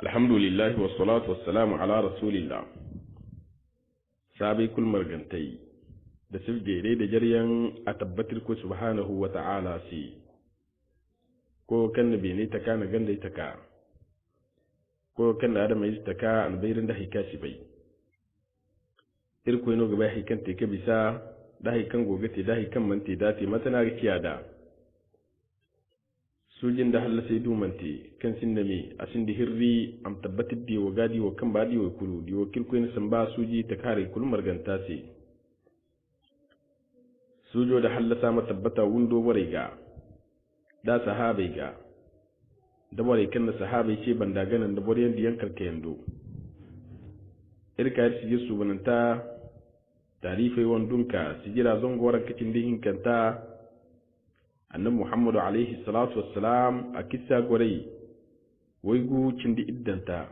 alhamdulillah wa salatu wa salamu ala rasulillah sabai kul margantai da sirgere da jaryan a tabbatar ko subhanahu wa ta'ala si ko kan nabi ne ta kana ganda ita ka ko kan da adam yi ta ka an bayrin da hika shi bai irko ino gaba hikan te ka bisa da hikan gogate da hikan mante da te matana ga kiyada sujin da halla sai dumante kan sinda me asin da hirri am tabbatar da wa gadi wa kan badi wa kulu di wa kirko ina san ba suji ta kare kul marganta sai sujo da halla sama tabbata wundo bare ga da sahabai ga da bare kan da sahabai ce banda ganan da bare yanda yankar ka yando irka yi su bananta tarifai wandunka sijira zongo waran kacin dihin kanta annabi Muhammadu alaihi salatu wassalam a kissa gwarai waigu cindi iddanta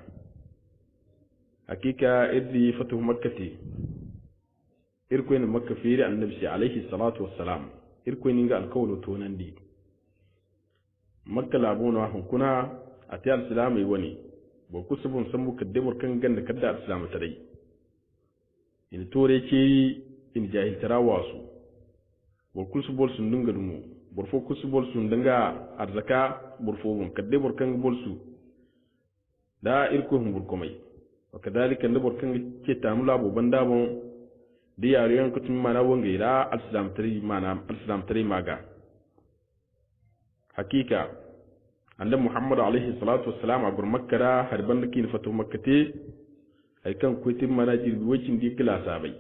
hakika idri fatuhu makkati irkoyin makka fere annabi shi alaihi salatu wassalam irkoyin ga alkawlo to nan di makka labona hunkuna a ta al-islamai wani bo kusubun san muka debur kan ganda kadda al-islamu tadai in tore ce in jahil tarawasu bo kusubul sun dinga dumu burfo kusubol sun danga arzaka burfo bun kadde burkan bolsu da irko hum burkomai wakadalika da burkan ke tamula bu banda bon da yariyan kutum mana wanga ira al-islam tari maga hakika annabi Muhammad alaihi salatu wassalam a gurmakkara harban dake fatu makkate ai kan kuitin mana jirbi wacin di kila sabai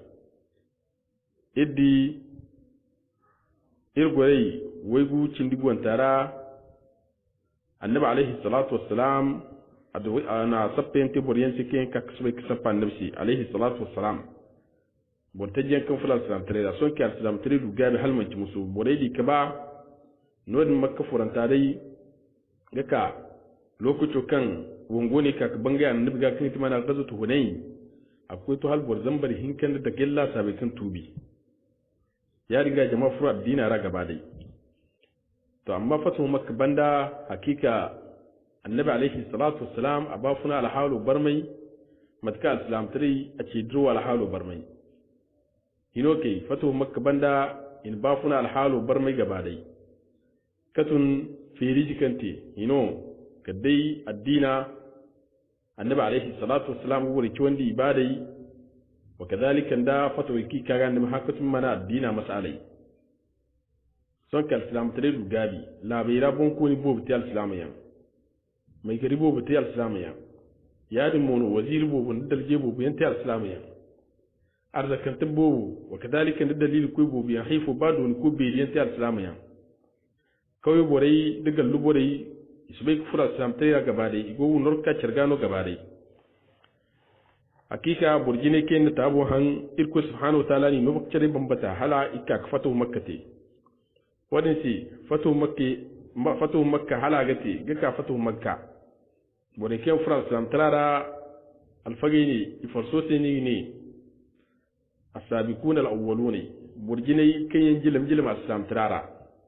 iddi irgorei waigu cindibuwan tara annabi alaihi salatu wassalam ana sappen te boriyan cikin ka kasbai kasafan annabi alaihi salatu wassalam bontajen kan fulal salam tare da son ki salam tare du gabe halmanci musu borai di kaba nodin makka furanta dai gaka lokacin kan wongone ka banga annabi ga kan timana gazo to hunai akwai to halbor zambar hinkan da gella sabai kan tubi ya riga jama'a furu addini ra gaba dai to amma fatu makka banda hakika annabi alaihi salatu wassalam abafuna alhalu barmai matka alislam tari a ce dro alhalu barmai hino kai fatu makka banda in bafuna alhalu barmai gaba dai katun firijikante hino kadai addina annabi alaihi salatu wassalam wuri ki wanda ibadai وكذلك دا فتوى كي كان محاكة منا الدين مسألة سون كالسلام تريد غابي لا بيرا بونكوني بوب تيال سلاميا ما يكري بوب تيال سلاميا يا دمونو وزير بوب ندل جيبو بين تيال سلاميا أرزا كنت بوب وكذلك ندل كوي بوب يحيفو بادو نكو بين تيال سلاميا كوي بوري دقل لبوري يسبيك فرا سلام تريد غبادي يقو نوركا چرغانو غبادي hakika burjine ke na tabo han irko subhanahu wa ta'ala ni no bakare bambata hala ikka fatu makkate wadin si fatu makka hala gati gaka fatu makka bore ke france lam tarara alfagini iforso ni asabiqun alawwalun burjine ke yin jilam aslam tarara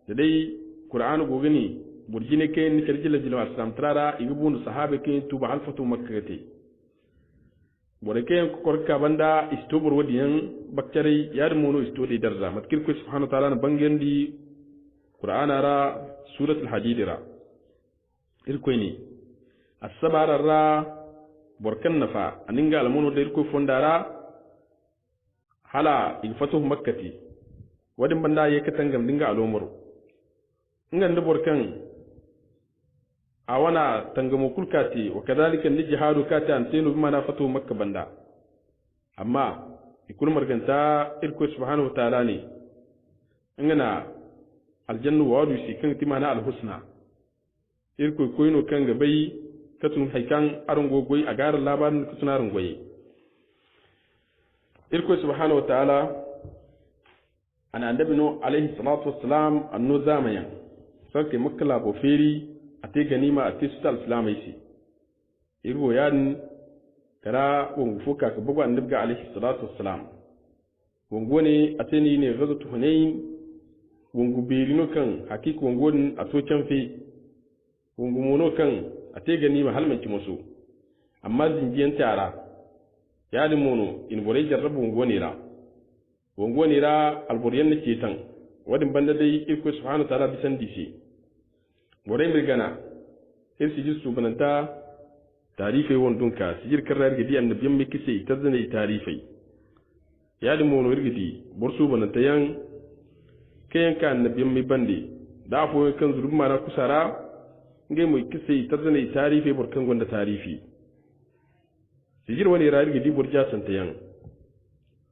da dai qur'anu gogani burjine ke ni jilam aslam tarara igubun sahabe ke tuba al fatu makkate bore kayan korka banda istobur wadiyan bakkari yar mono istodi darza matkir ko subhanahu wa ta'ala na bangendi qur'ana ra suratul hadid ra irkoini as-sabara ra borkan nafa aninga almono da irko fondara hala in fatuh makkati wadin banda yake tangam dinga alomoro ingan da borkan awana tangamo kulkati wa kadhalika ni jihadu kata antenu bima na fatu makka banda amma ikul marganta irko subhanahu wa ta'ala ne ngana aljannu wadu shi kan timana alhusna irko koyno kan gabai katun haikan arango goyi a garin labarin katuna rangoye irko subhanahu wa ta'ala ana annabi no alaihi salatu wassalam anno zamayan sai makka labo feri ate ganima ate sutal islamai si irwo yan kara wongu fuka ka bugu annabi alaihi salatu wassalam wongo ne ate ni ne gazatu hunain wongu berino kan hakiki wongo a to canfe wongu mono kan ate ganima halmanci musu amma zingiyan tara ya di mono in bore jarrabu wongonira alboriyan ne cetan wadin banda dai irko subhanahu ta'ala bisan disi bore mirgana irsi jisu bananta tarifai wondunka sijir karrar gidi annabiyan mai kise tazana tarifai ya di mono irgidi borsu bananta yan kayan ka annabiyan mai bande da afo kan zurbi mana kusara ngai mai kise tazana tarifai borkan gonda tarifi sijir wani rari gidi burja santa yan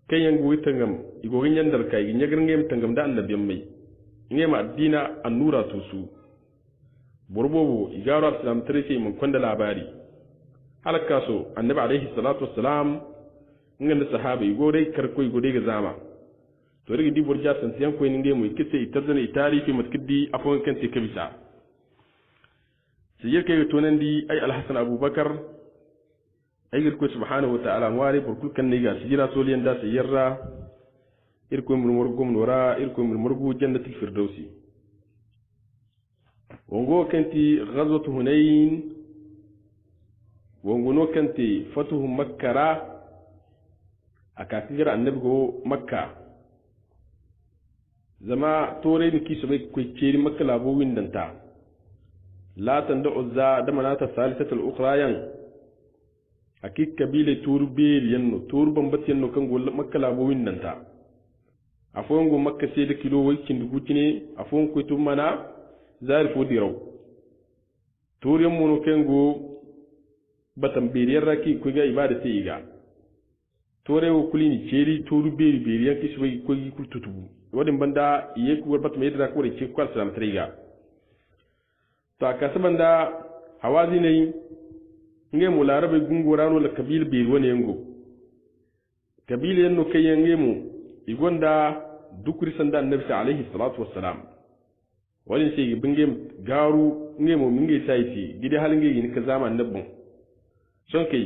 kan yan goyi tangam igogin yandar kai ginya garngem tangam da annabiyan mai ngema addina annura tusu borbobo igaro islam tarihi mun kwanda labari halaka so annabi alaihi salatu wassalam nganda sahaba igore karko igode ga zama to rigi di burja santa yan ko ninge mu kisse itazana tarihi matkidi afon kan te kabisa sijir kai to nan di ai alhasan abubakar ay gir ko subhanahu wa ta'ala wari por kul kan niga sijira soliyan da siyarra irko mur murgum nora irko mur murgu jannatul firdausi wongo kanti ghazwat hunain wongo no kanti fatuhu makkara aka kigira annabi go makka zama tore ni kiso bai ko ceri makka labo windanta la tanda uzza da manata salisatul ukhra yan akik kabile turbel yanno turban bat yanno kan gol makka labo winnanta afon go makka sai da kilo wai kin dugutine afon ko to mana zar fo diraw turyan mono kengo batam beriyar raki ko ga ibada sai iga tore wo kulini ceri turbel beriyan kishi wai ko gi kultutu wadin banda iye ko bat me dra ko re ci kwal salam triga to akasabanda hawazi ne nge mu larabe gungorano la kabil be woni yango kabil yanno kayen mu igonda dukuri sanda annabi alayhi salatu wassalam wani sai binge garu nge mu minge saiti gide halin nge ni ka zama annabun son kai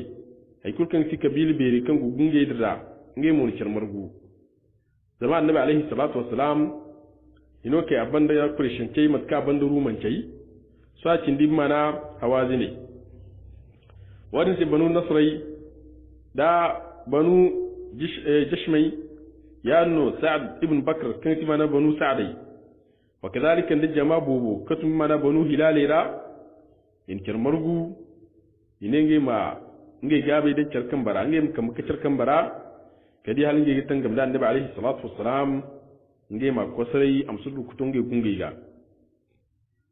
ay kulkan ci kabil be kan gunge dira nge mu ni charmargu zama annabi alayhi salatu wassalam ino kai abanda ya kurishin kai matka banda ruman kai so a cin mana hawazi ne wadin sai banu nasrai da banu jashmai ya no sa'ad ibn bakr kan ti mana banu sa'dai wa kadhalika da jama bobo katum mana banu hilalira in kirmargu inenge ma nge gabe da cerkan bara nge kam ka cerkan bara kadi halin nge tangam da annabi alaihi salatu wassalam nge ma kosrai amsudu kutonge gungiga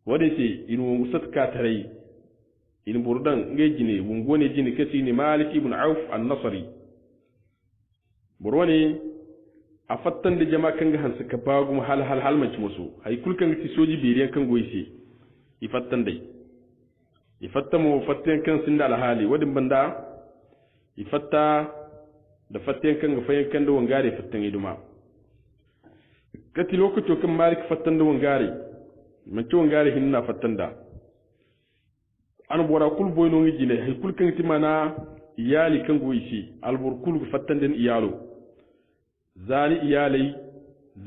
wadin sai inu musat ka tarai in burdan nge jine wungone jine kasi ni malik ibn auf an-nasri burwani afattan da jama kan ga hansu ka bagu hal manci musu hay kulkan ti soji biriyan kan goyisi ifattan dai ifattamo fatten kan sinda alhali wadin banda ifatta da fatten kan ga fayen kan da wangare fatten iduma kati lokaci kan malik fattan da wangare manci wangare hinna fattan da an bora kul boyno ngi jine hay kul kan timana iyali kan goyisi albur kul fattan den iyalo zani iyalai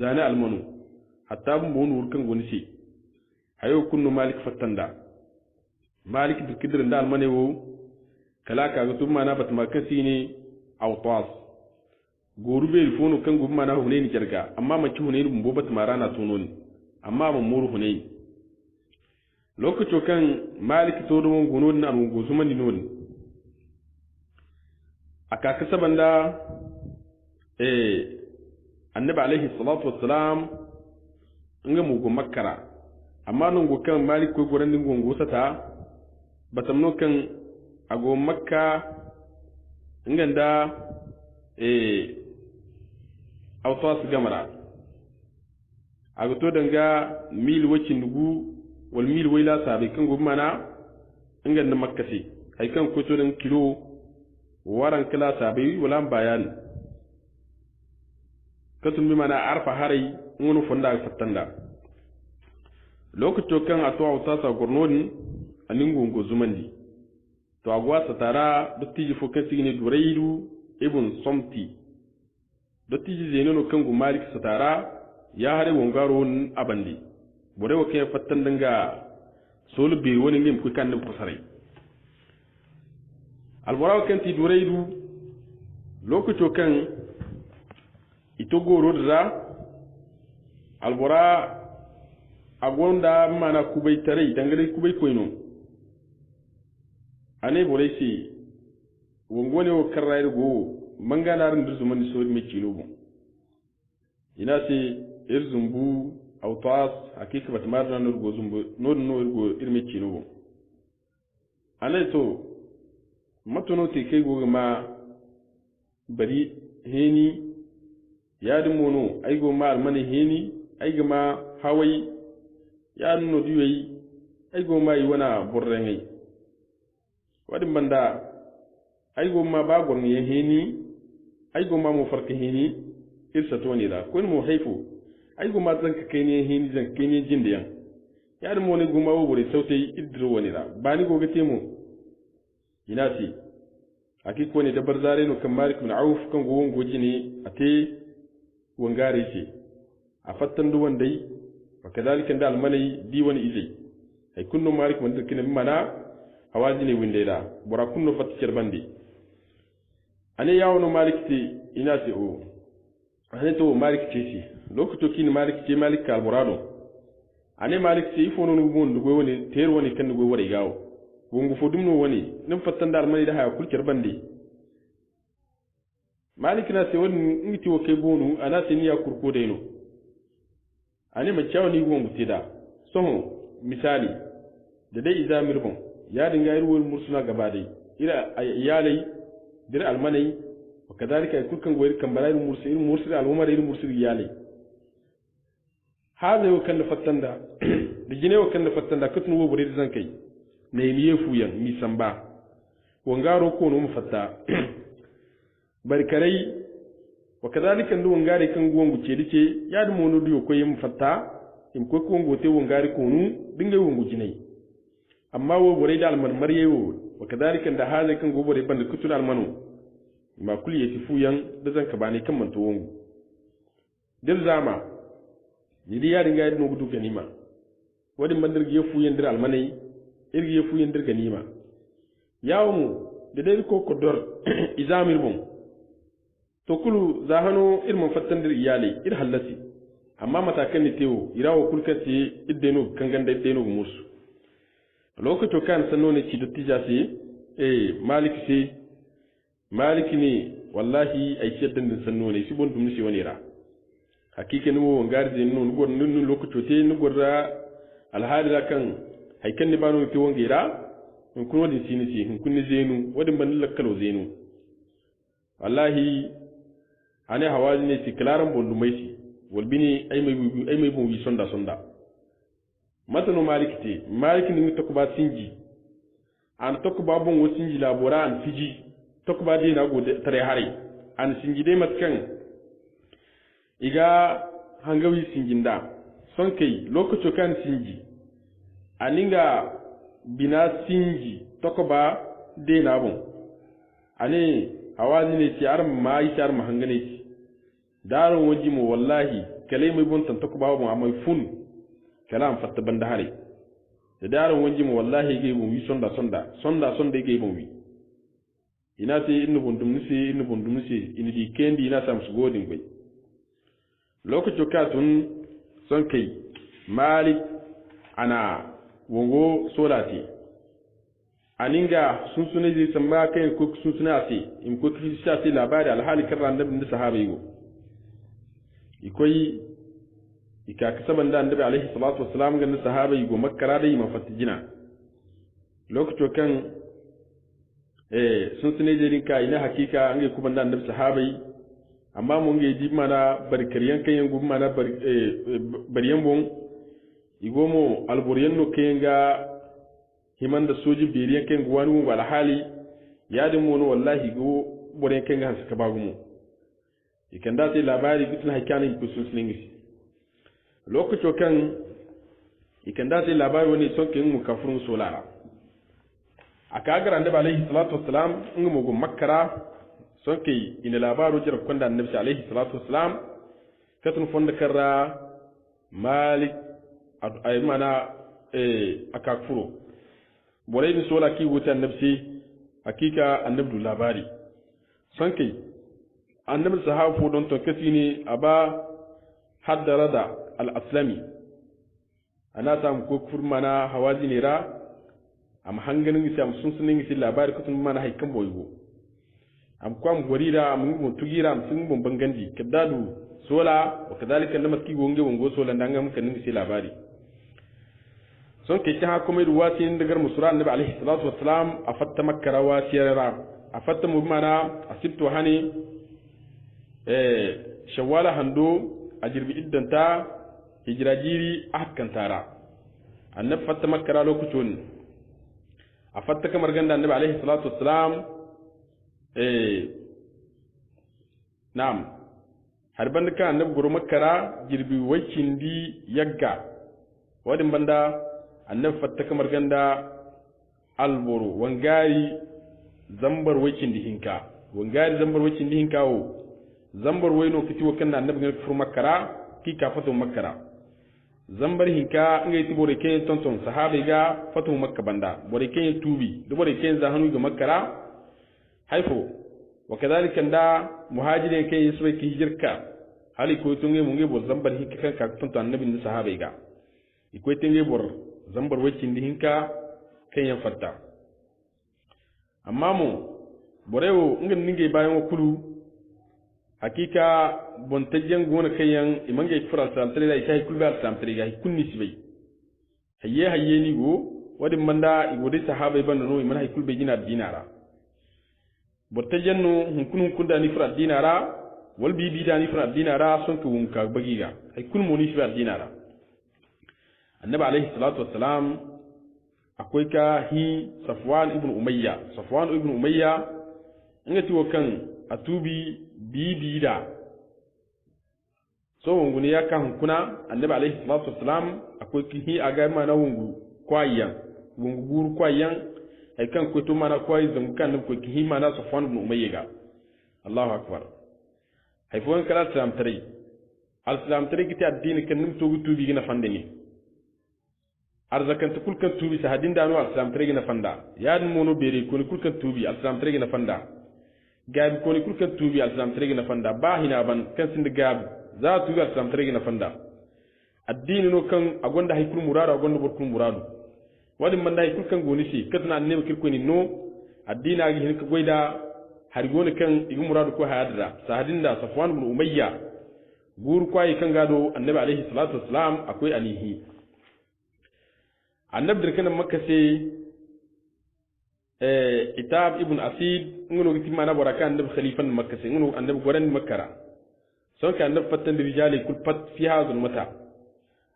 zani almanu hatta bun bonur kan gonisi hayo kunnu malik fattanda malik bi kidrin da almane wo kala ka ga tumma na batma kasini awtas gorube fono kan gumma na hunaini jarga amma mace hunaini bumbo batma rana tunoni amma ban muru hunaini lokacin kan malik to don gono na rungu zuma ni non aka kasabanda annabi alaihi salatu wassalam nga mugo makkara amma non go kan malik ko goran din gongo sata batamno kan ago makka nganda autos gamara ago to danga mil wacin dugu wal mil wayla sabe kan go mana nganda makka si hay kan ko to dan kilo waran kala sabe wala bayan katun bi mana arfa harai ngunu fonda fattanda lokacin kan atwa utasa gornoni anin gongo zumandi to agwa satara dottiji fokati ne duraidu ibn somti dottiji zenono kan gu malik satara ya hare wongaro abandi bore wo ke fattanda nga solu be woni ngim ku kan ko sarai albora kan ti duraidu lokaco kan ito goro da albora agonda mana kubai tare dangare kubai koino ane borai si wongone o karrayir go manganarin durzuman so me kilo bon ina se irzumbu autas hakika batmarna nurgo zumbu nurgo irme kilo bon ane to matono te kai go ma bari heni yadi mono ay go ma almani heni ay go ma hawai ya no duyi ay go ma yi wana borrengai wadi banda ay go ma ba gorni heni ay go ma mo farka heni irsa to ni da ko mo haifu ay go ma zanka kai ne heni zan kai ne jindiyan yadi mono go ma wo bore sautai idro wani da bani go gate mu inasi aki ko ne da barzare no kan Malik ibn Auf kan go wongo jini ate wangare ce a fattan duwan dai wa kadalika da almanai diwan izai ay kunno Malik man dirkin mana hawaji ne winde da bora kunno fatta cerbande ane yawo no Malik te inasi o ane to Malik ce si lokato kin Malik ce Malik kal murado ane Malik ce ifo no ngun dugo woni ter woni kan dugo wari gawo wongu fo dumno woni nim fattan dar mani da haya kulker bande Malik na se woni ngiti wo kay bonu ana se niya kurko dayno ani ma chawni wongu tida soho misali da dai izamir bon ya dinga yirwol mursuna gaba dai ira iyalai dir almanai wa kadalika kulkan goyir kambara mursil al'umar mursil iyalai hada yo kan fattan da digine wo kan fattan da kutnu wo buri zan kai ne miye fuyan mi samba wangaro ko no mufatta barkarai wa kadhalika ndu wangare kan gongu cedice ya dum wono diyo ko yim fatta im ko gongo te wangare ko nu dinga wongu jinai amma wo bore dal man mariyo wa kadhalika nda hada kan gobore bande kutul almanu ma kulli yati fuyan da zan ka bane kan manto wongu dir zama ni diya dinga no gudu ganima wadi mandir ge fuyan dir almanai irgi fu yendir ganima yawmu de dai ko ko dor izamir bon to kulu zahano irman fattandir iyali ir halasi amma matakan ni tewo irawo kulkati iddeno kanganda iddeno musu lokato kan sanno ne ci dottija si maliki ni wallahi ay ceddan din sanno ne si bon dum si wonira hakike ni wo ngarde non gon nun lokato te ni gorra alhadira kan haikan ni bano te wongira in kun wadi sinisi in kun zenu wadin ban lakkalo zenu wallahi ane hawaji ne tiklaran bondu maisi walbini ay may bon wi sonda matano maliki ni tokuba sinji an tokuba bon wo sinji labora an fiji tokuba de na go tare hari an sinji de matkan iga hangawi sinjinda son kai lokaco kan sinji aninga bina sinji tokoba de na bon ane hawazi ne ci arma mai ci arma hangane ci daron waji mu wallahi kale mai bon tan tokoba bon amai fun kalam fatta banda hare da daron waji mu wallahi ge bon wi sonda ge bon wi ina te innu bondum nisi ini di kendi ina sam su godin bai lokacin katun son kai malik ana wongo solati aninga sunsune ji samba kai ko sunsune ati in ko krista labari alhali karran da sahabai go ikoyi ika kasaban da annabi alaihi salatu wassalam ga sahabai go makkara da yima fatijina lokacin kan sunsune ji rinka ina hakika an ga kuma da annabi sahabai amma mun ga ji mana barkariyan kan yango mana bariyan bon igomo alburiyan no kenga himanda soji beriyan kan gwanu wala hali yadin mu no wallahi go boren kan ga suka bagumu ikan da sai labari bitin hakani ku sun slingisi lokacin kan ikan da sai labari wani son kin mu kafurun solara aka ga annabi alaihi salatu wassalam in mu go makkara son kai ina labaru jira kwanda annabi alaihi salatu wassalam katun fonda karra malik ay mana akakfuro boray ni sola ki wuta annabi hakika annabi labari son kai annabi sahafu don to kasi ne aba haddara da al-aslami ana samu ko kurmana hawazi ne ra am hanganin isi am sunsunin isi labari kutun mana haikan boygo am kwam gorira am ngun tugira am sun bon bangandi kadadu sola wa kadalika namaski gonge wongo sola ndanga mun kan isi labari son ke ta kuma ruwa tin daga musura annabi alaihi salatu wassalam afatta makkara wa sirara afatta mu mana asibtu hani shawala hando ajirbi iddanta hijrajiri ahkan tara annabi fatta makkara lokacin afatta kamar ganda annabi alaihi salatu wassalam na'am har banda kan annabi guru makkara jirbi wakin di yagga wadin banda annabi fatta kamar ganda alboro wangari zambar wakin di hinka wangari zambar wakin di hinka o zambar wayno fiti wakan annabi ngal fur makkara ki ka fatu makkara zambar hinka ngai ti bore ken tonton sahabe ga fatu makka banda bore ken tubi do bore ken zahanu ga makkara haifo wa kadhalika nda muhajirin ken yisbe ki hijirka hali ko tunge munge bo zambar hinka kan ka tonton annabi ni sahabe ga iko tenge bor zambar wakin di hinka ken yan fatta amma mu borewo ngan ninge bayan kulu hakika bontajen gona kayan imange fura samtare da ita kulba samtare ga kunni sibai hayye ni go wadin manda igode sahaba ban no iman hay kulbe jina dinara bontajen no hunkun kunda ni fura dinara wal bibi da ni fura dinara son ko wunka bagiga hay kun mo ni fura dinara annabi alaihi salatu wassalam akwai ka hi safwan ibn umayya ingati wo kan atubi bibi da so wonguni ya kan kuna annabi alaihi salatu wassalam akwai kihi aga mana wongu kwayan wongu buru kwayan ay kan ko to mana kwayi zam kan ko kihi mana safwan ibn umayya ga Allahu akbar hay fon kala salam tare kiti addini kan nim to tubi gina fandani arzakan to kulkan tubi sahadin da no salam tare gina fanda ya dun mono bere ko kulkan tubi salam tare gina fanda gabi ko ni kulkan tubi al-islam tare na fanda ba hina ban kan sin gabi za tubi al-islam tare na fanda addini no kan agonda haykul muradu agonda borkul muradu wadin man dai kulkan goni shi kadna annabi kirko ni no addina gi hin ka goida har goni kan igu muradu ko hayadra sahadin da safwan ibn umayya guru kwai kan gado annabi alaihi salatu wassalam akwai alihi annabi dirkan makka sai itab ibn asid ngono giti mana boraka annabi khalifan makka sai ngono annabi goran makkara son ka annabi fatan rijali kul fat fi hazul mata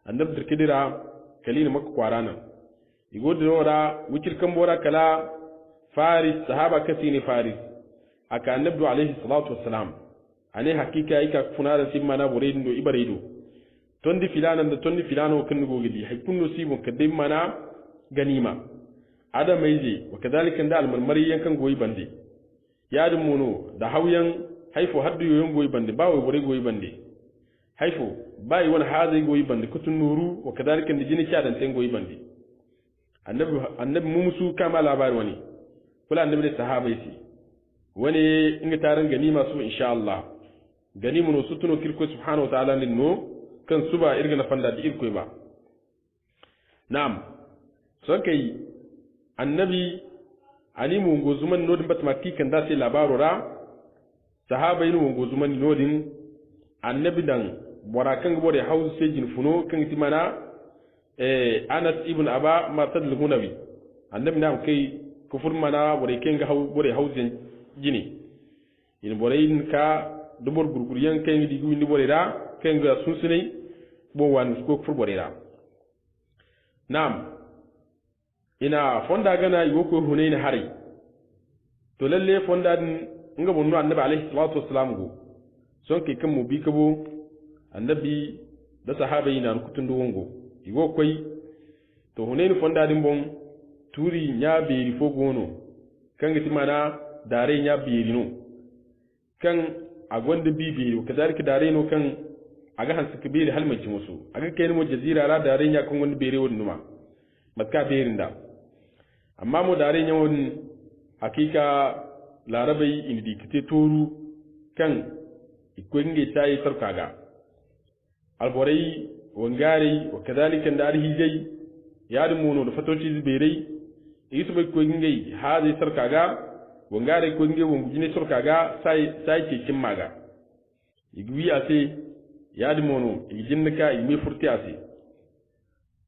annabi dirkidira kalina makka kwarana igodi nora wikir kan bora kala faris sahaba kasini faris aka annabi alaihi salatu wassalam ane hakika ika kuna da simma na boredin do ibaredo tondi filanan da tondi filano kan gogidi haykun sibon kadai mana ganima adam maije wa kadalika da almarmari yankan goyi bande ya dum mono da hauyan haifo haddu yoyon goyi bande ba wai bore goyi bande haifo bai wani hazai goyi bande kutun nuru wa kadalika da jini kya dan ten goyi bande annabi musu kama labari wani kula annabi da sahabai si wani inga taran ganima su insha Allah ganimu no sutuno kirko subhanahu wa ta'ala no kan suba irga na fanda da irko ba na'am so kai annabi ani mu ngozuman nodin batmaki kan da sai labaro ra sahabai no ngozuman nodin annabi dan borakan gbo da hausa sai jin funo kan timana Anas ibn Aba Martad al-Hunawi annabi na kai kufur mana bore ken ga bore hausa jini in bore in ka dubur gurguriyan kai di gu ni bore da kan ga sunsunai bo wan ko kufur bore da na'am ina fonda gana yi ko hunaini hari to lalle fonda din nga bonno annabi alaihi salatu wassalam go son ke kan mu bi kabo annabi da sahabai na kutun do wongo igo koi to hunaini fonda din bon turi nya beri fo gono kan giti mana dare nya beri no kan agonda bibi kazalika dare no kan aga hansu kabiri halmaci musu aga kai mo jazira ra dare nya kan wani beri wonnuma makka berinda amma mu dare nyawon hakika larabai in dikite toru kan ikwenge tayi sarkaga alborai wangare wa kadhalika da arhijai ya mono da fatoci zuberai isu bai kwenge ha zai sarkaga wangare kwenge wangujine sarkaga sai ke kimmaga igwi ase ya mono iginnaka igme furti ase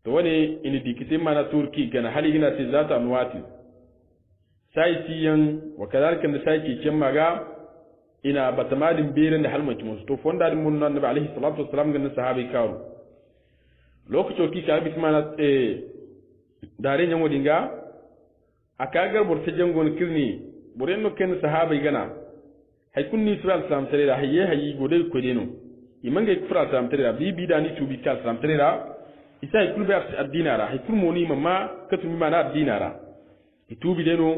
to wane in dikite mana turki gana hali gina sai zata anwati sai tiyan wa kadhalika da sai ke kimmaga ina batamadin birin da halmanci musu to fonda din mun annabi alaihi salatu wassalam ganin sahabi karu lokacin ki ka bi mana dare nyan wodinga akagar burta jangon kirni burenno ken sahabi gana hay kunni sura salam tare da hayye hayi gode ko deno imanga kufra salam tare da bibi da ni tubi ka salam tare da isa hay kulbe ad-dinara hay kul moni mamma katumi mana ad-dinara itubi deno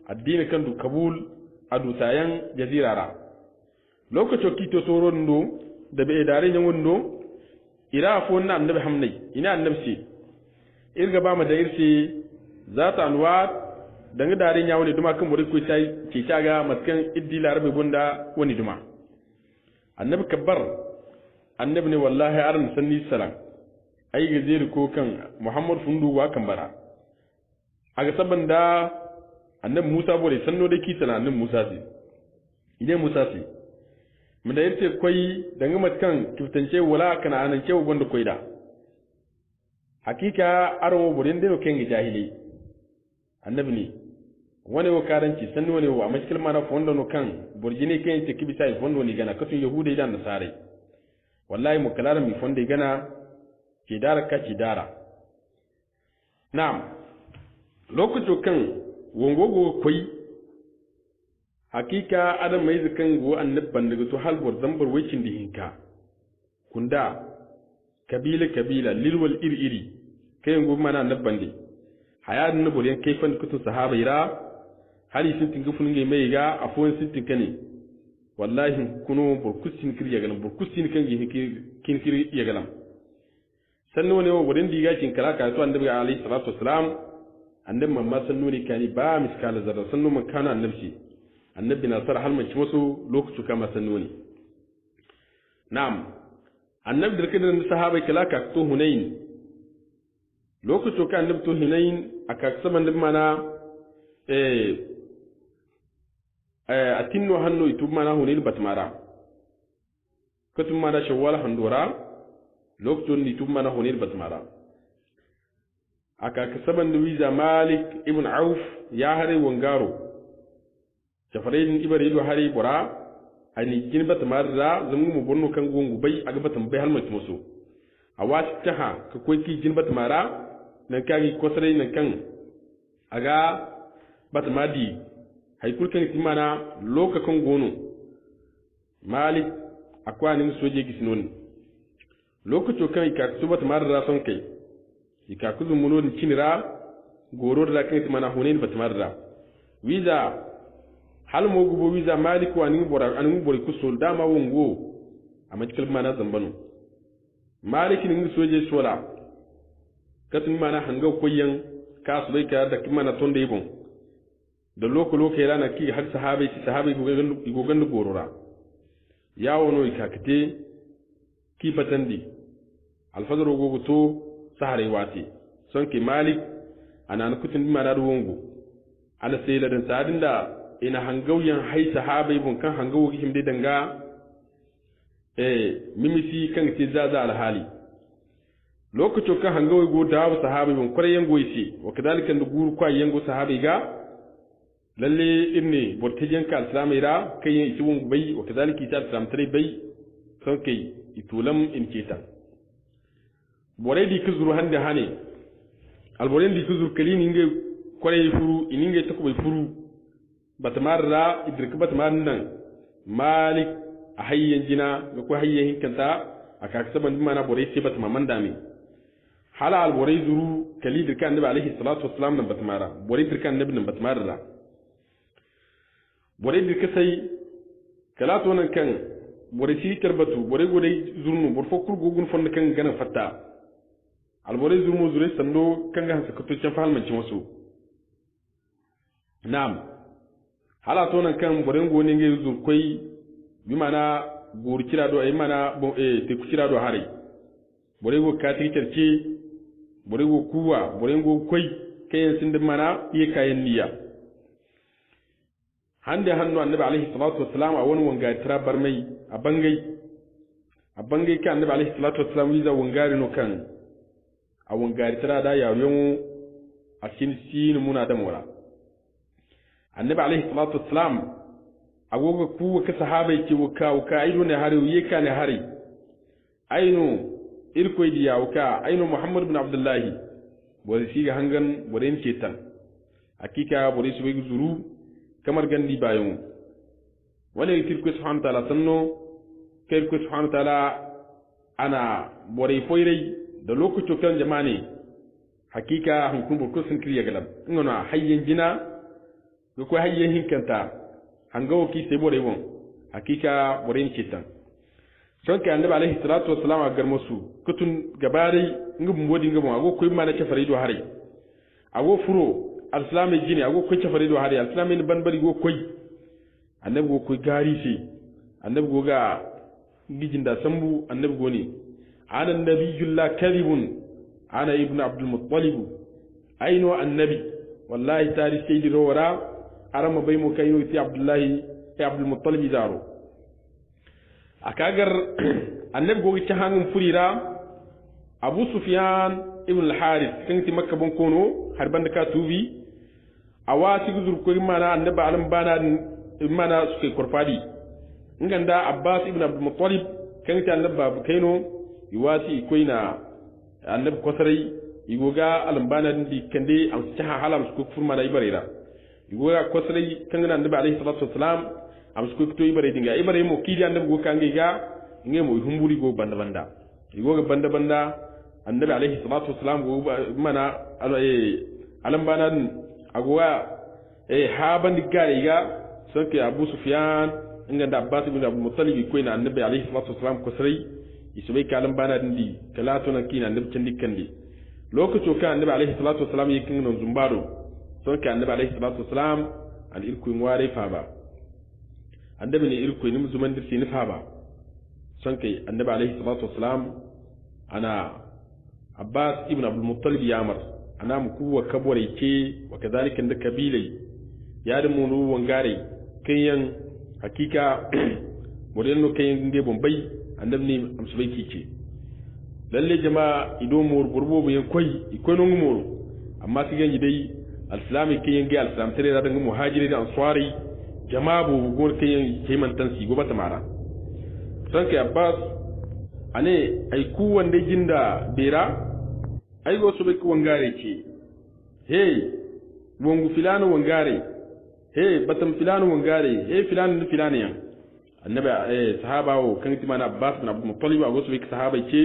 ad-din kan du kabul adu tayan jazirara lokacin kito toron do da bai dare nyan wondo ira fo na annabi hamnai ina annabi ce irga ba ma da irse zata anwa danga dare nya woni duma kan bori ko sai ce taga matkan iddi larabe bunda woni duma annabi kabbar annabi ne wallahi aran sanni salam ai gajeri ko kan muhammad fundu wa kan bara aga sabanda annabi musa bore sanno da kitana annabi musa ce idan musa ce mun da yace koi danga matkan tutance wala kana anan cewa gonda koida hakika aro burin da yoken jahili annabi ne wani wa karanci sanni wani wa mashkil mana fondo no kan burjini kan te kibisa i fondo ni gana katun yahuda idan nasare wallahi mu kalara mi fonde gana ke dara ka ci dara na'am lokacin kan wongogo koi hakika adam mai zikan go annabban daga to halbor zambar wakin da hinka kunda kabila lilwal iri kai go mana annabban de hayadin na boliyan kaifan kutu sahaba ira hali sun tinga funge mai ga afon sun tinka ne wallahi kuno burkusin kirya galan burkusin kan gi kin kiri ya galan sanno ne wurin diga kin kala ka to annabi alayhi salatu wassalam annabi mamma sanno ne kani ba miskala zarra sanno man kana annabi na sar halmanci wasu lokaci kama sanno ne na'am annabi da kidan sahaba kala ka to hunain lokacin ka annabi to hunain aka saban din mana atinno hanno itu mana hunain batmara katum mana shawwal handora lokacin ni tu mana hunain batmara aka saban da wiza malik ibn auf ya hare wangaro jafarin ibari hari bura ani gin batmara zamu mu bonno kan gongu bai aga batam bai halmati musu awati taha ka koy ki gin batmara nan kagi kosare nan kan aga batmadi hay kulkan timana lokakan gono malik akwani soje gisnon lokacin kan ka su batmara da son kai ika kuzu muno ni cinira goro da kan timana hunain batmara wiza hal mo gubo wiza malik wa ni bora an bori kusul dama wongo amma cikal mana zambano malik ni soje sola katin mana hanga koyan kasu bai ka da kimana tonde ibon da loko yana na ki har sahabai gogan da gorora ya wono ikakite ki patandi alfadar gogo to sahare wati son ki malik ana na kutin mana da wongo ana sai ladan sadin da ina hangauyan hai sahabai bun kan hangawo gihim dai danga mimisi kan ce zaza alhali lokacin kan hangawo go da sahabai bun kwareyen goyisi wa kadalika da guru kwayen go sahabai ga lalle irne bortajen ka islamai ra kai yin isibun bai wa kadalika ta islam tare bai son kai itulam in keta borai di kuzuru hande hane alboren di kuzuru kalini nge kwarai furu ininge takubai furu batmarra idrik batmar nan malik a hayyan jina ga ko hayyan kanta aka kasaban mana borai sai batmaman dami hala alborai zuru kali dirkan annabi alaihi salatu wassalam nan batmara borai dirkan annabi nan batmarra borai dirka sai kala to nan kan borai shi tarbatu borai godai zurnu borfo kurgogun fon kan gana fatta alborai zurmu zurai sando kan ga hansa kutucin falmancin wasu na'am hala to nan kan boren go ne nge zur koy bi mana gur kira do ay mana bo te ku kira do hare bore go ka ti terci bore go kuwa bore go koy kayen sin mana ye kayen niya hande hannu annabi alaihi salatu wassalam a wani wanga tira barmai a bangai ka annabi alaihi salatu wassalam wiza wangari no kan a wangari tira da yawo a cikin sin muna da mura annabi alaihi salatu wassalam agoga ku ka sahabai ce wuka aido ne hare ye ka ne hare aino irko diya wuka aino muhammad ibn abdullahi bore shi ga hangan bore ce tan hakika bore shi bai zuru kamar gandi bayon wala kirku subhanahu wa ta'ala sanno kirku subhanahu wa ta'ala ana bore foirai da lokacin kan jama'a hakika hankun burko sun kiriya galab ngona hayyen jina ko hayyen hinkanta hangawo ki sai bore won hakika bore ce tan son ka annabi alaihi salatu wassalam a gar musu kutun gabare ngum wodi ngum ago koy mana ce farido hare ago furo alislami jini ago koy ce farido hare alislami ban bari go koy annabi go koy gari shi annabi go ga gijinda sambu annabi go ne ana nabiyul la kadhibun ana ibnu abdul muttalib aino annabi wallahi tari sayyidi rawara arama bai mu kayo ti abdullahi ya abdul muttalib daro akagar annabi go ci hangum furira abu sufyan ibn al-harith kan ti makka bon kono har banda ka tubi awati guzur ko mana annabi alam bana mana suke korfadi nganda abbas ibn abdul muttalib kan ti annabi babu kaino yiwati koina annabi kosarai igoga alam bana di kande am ci halam su ko furma da ibarira igoga kosarai kan annabi alayhi salatu wassalam am su ko to ibare dinga ibare mo kidi annabi go kange ga ngemo humburi go banda banda igoga banda banda annabi alayhi salatu wassalam go mana alam bana agwa ha bandi gari ga sanke abu sufyan nganda abbas ibn abdul muttalib ko ina annabi alayhi salatu wassalam ko sai isbe kalam bana dindi kala to nan kina annabi can dikkandi lokaci kan annabi alayhi salatu wassalam yakin non zumbaro sanke annabi alayhi salatu wassalam an irku ngware fa ba annabi ne irku ni muzuman dirsi ni fa ba sanke annabi alayhi salatu wassalam ana abbas ibn abdul muttalib yamar ana muku wa kabore ce wa kadhalika da kabilai ya da munu wangare kayan hakika modeno kayan nge bombay annabi ne amsubai kice lalle jama'a ido mor burbo bu yan koy ikoy no ngumoro amma ki ganji dai alislami kayan ge alislam tare da ngum muhajiri da ansari jama'a bu gor kayan kayman tansi go bata mara sanke abbas ane ay ku wanda jinda bera ay go sobe ko wangare ce hey wongu filano wangare hey batam filano wangare hey filano filano yan annabi sahaba o kan timana abbas bin abdul muttalib go sobe sahaba ce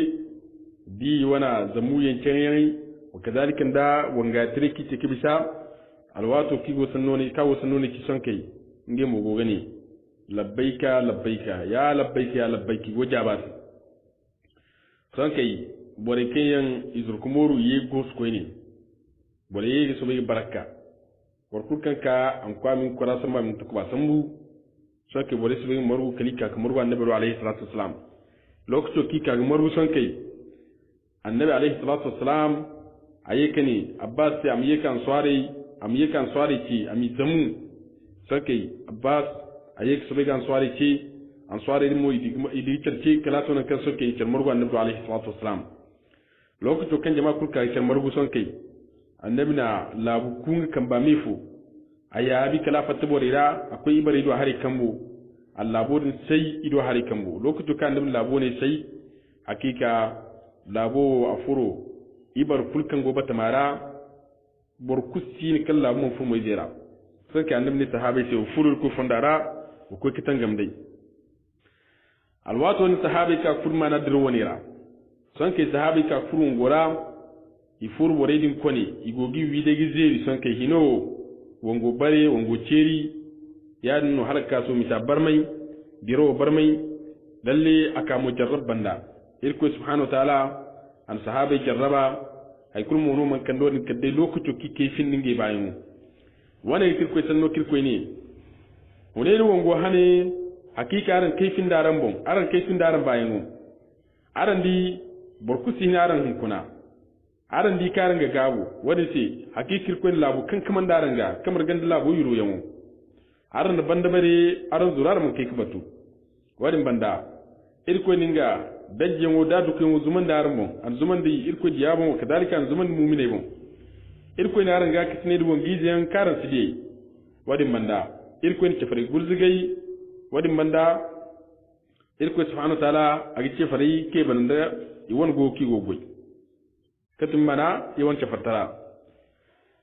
bi wana zamuyen cenyayi wa kadhalika da wangatire ki ce kibisa alwato ki go sannoni ka go sannoni ki sonkai nge mo go gani labbaika labbaika ya labbaiki go jabat sonkai bore kayan izurkumoru ye gos koyni bore ye so be baraka warkul kanka an kwamin kora sama min tukuba sambu sonke bore so be maru kalika kamar wa annabi alayhi salatu wassalam lokacin kika ga maru sonke annabi alayhi salatu wassalam ayekani abbas sai amiyekan swari ci ami zamu sonke abbas ayek so be gan swari ci an swari mo idi cerci kala to nan kan sonke ci maru annabi alayhi salatu wassalam lokacin kan jama'a kulka kan marubu son kai annabi na labu kun kan ba mifu ayabi kala fatta borira akwai ibare do hari kambo allabo din sai ido hari kambo lokacin kan annabi labo ne sai hakika labo afuro ibar kulkan goba tamara borkusi ne kan labo mun fu mai jera sai kan annabi ne sahabai sai furul ku fondara ko kitan gamdai alwato ni sahabai ka kurma na dirwanira son ke sahabi ka furun gora ifur boredin kone igogi wide gizeri son ke hino wongo bare wongo ceri ya no haraka so misa barmai biro barmai lalle aka mujarrab banda irko subhanahu wa ta'ala an sahabi jarraba ay kul mono man kan don kadde lokuto kike finninge bayin wana irko sanno kirko ne wone ni wongo hane hakika aran kaifin daran bon aran kaifin daran bayan aran di borkusi ni aran hunkuna aran di karan ga gabo wani ce hakikir ko labu kan kaman daran ga kamar ganda labu yiro yawo aran da banda bare aran zurar mun kai kubatu wadin banda irko ninga dajjen wo dadu ko zuman daran bon an zuman di irko diyabon kadalika an zuman mu'mine bon irko ni aran ga kitne di bon gijen karan sidi wadin banda irko ni cefare gurzigai wadin banda irko subhanahu wa ta'ala agi cefare ke banda iwon go ki go goy katum mana iwon cefatara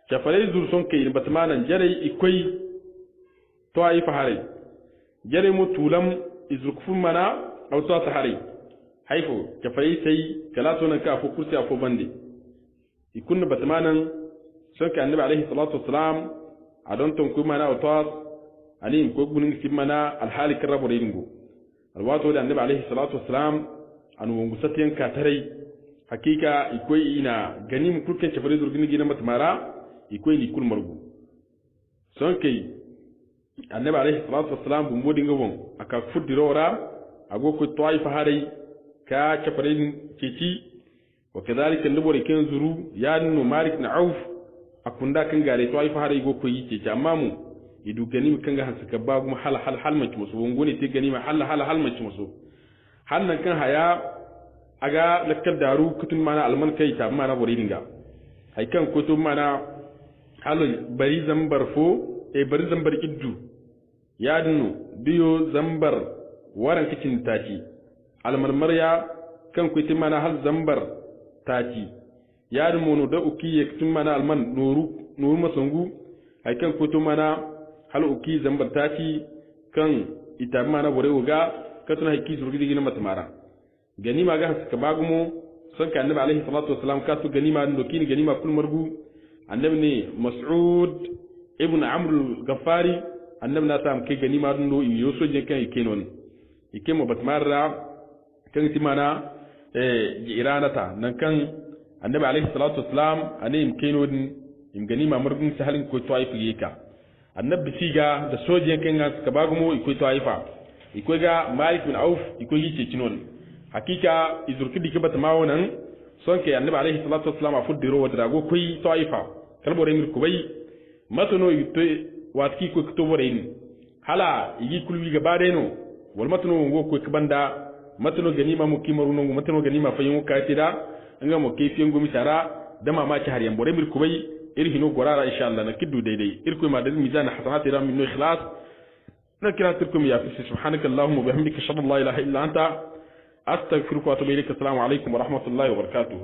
cefare zur son kai batmanan jare ikoi to ay fahare jare mu tulam izrukfun mana aw to sahari haifo cefare sai kala to nan ka fo kursi afo bande ikun batmanan son ka annabi alaihi salatu wassalam adon ton ku mana aw to ani ko gunin simana alhalik rabu ringo alwato da annabi alaihi salatu wassalam an wongu satiyan ka tarai hakika ikoi ina gani mu kulken cefare zurgini gina matmara ikoi ni kul margu son kai annabi alaihi salatu wassalam bu modi ngawon aka fudirora ago ko taifa harai ka cefare ceci wa kadhalika ndubore ken zuru ya no malik na auf akunda kan gare taifa harai go ko yi ceci amma mu idu ganima kanga hansuka bagu hal manci musu wongone te ganima hal manci musu hannan kan haya aga lakkar daru kutun mana alman kai ta mana boridinga hay kan kutum mana halu bari zambar fo e bari zambar iddu yadinu biyo zambar waran kicin taci alman marya kan kutum mana hal zambar taci yadin mono da ukiye kutun mana alman noru masangu hay kan kutum mana hal uki zambar taci kan ita mana bore uga katuna hiki zurgi gina matmara ganima ga haska bagumo son ka annabi alaihi salatu wassalam ka to ganima ndo kini ganima kul margu annabi ne mas'ud ibn amr al-ghaffari annabi na tam ke ganima ndo yo soje kan ikenon ikemo batmara kan timana iranata nan kan annabi alaihi salatu wassalam anim kenon im ganima margun sahalin ko to aifi yeka annabi siga da soje kan haska bagumo iko to aifa iko ga malik bin auf iko yice cinon hakika izurkidi ke bata mawo nan son ke annabi alaihi salatu wassalam a fuddiro wa drago koi taifa kalbore mir kubai matono yute watki ko to bore ni hala yi kulwi gaba dai no wal matono ngo ko kibanda matono ganima mu kimaru no matono ganima fa yin ka tida anga mo kefiyen gumi tara da mamaki har yan bore mir kubai irhino gorara insha Allah na kiddu daidai irko ma da mizan hasanati ram min ikhlas nakiratirkum ya fi subhanakallahumma wa bihamdika ashhadu an la ilaha illa anta أستغفرك وأتوب إليك. السلام عليكم ورحمة الله وبركاته.